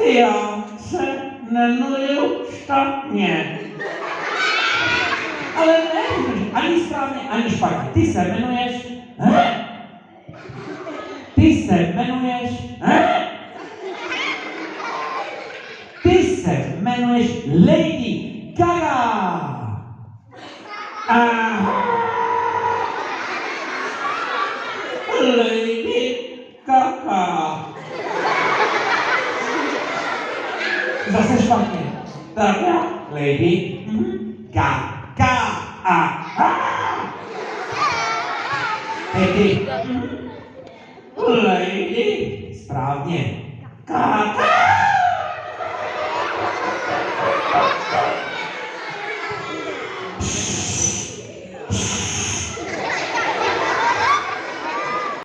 Já se jmenuji špatně. Ale ne, ani správně, ani špatně. Ty se jmenuješ... Ty se jmenuješ... Ty se jmenuješ Lady Gaga. Lady Gaga. Zase špatně. Tak já, Lady Gaga. Teď Lady, správně. Gaga.